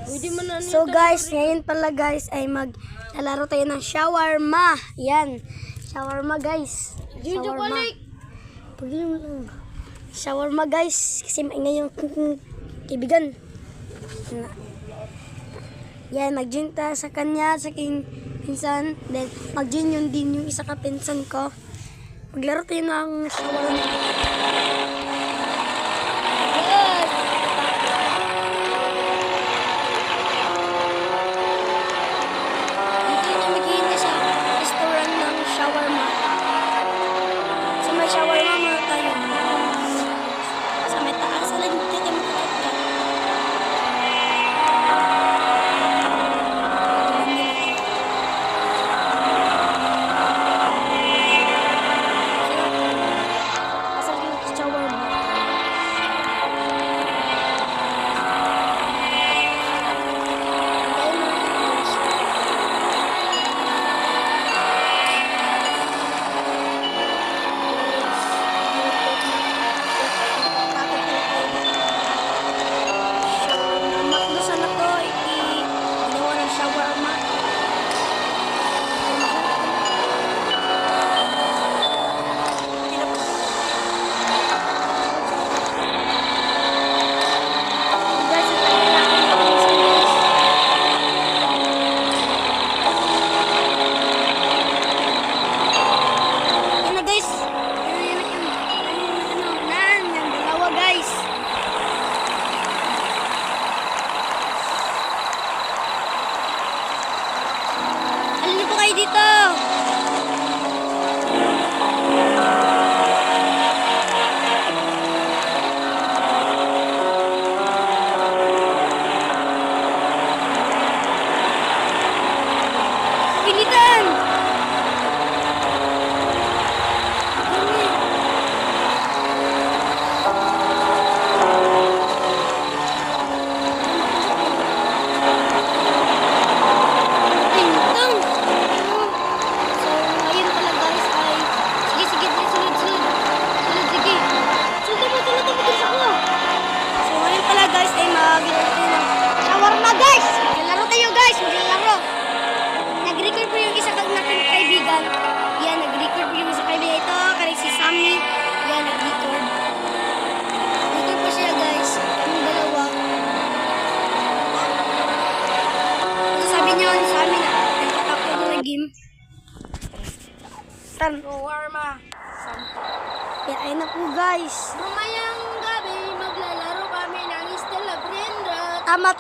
So guys, ngayon pala guys ay maglalaro tayo ng shawarma. Yan. Shawarma guys. Shawarma. Shawarma guys. Kasi maingay yung kaibigan. Yan, mag-gin ta sa kanya, sa aking pinsan. Then, mag-gin yun din yung isa ka pinsan ko. Maglaro tayo ng shawarma. Shawarma muna tayo. Sa may taas, alam mo tayo makakita. Pasal yung shawarma. Dito. Pinitan. Shawarma guys! Maglalaro tayo guys! Maglalaro! Nag-record po yung isa kang natin kaibigan. Yan, nag-record po yung isa kaibigan. Ito, karing si Sammy. Yan, nag-record. Nag-record po siya guys. Kaming dalawa. So, sabi niya sa amin na nagtatapos na ng game. Shawarma. Yan, ayun na po guys. Mamayang gabi, maglalaro kami ng Stella Brenda. Tama.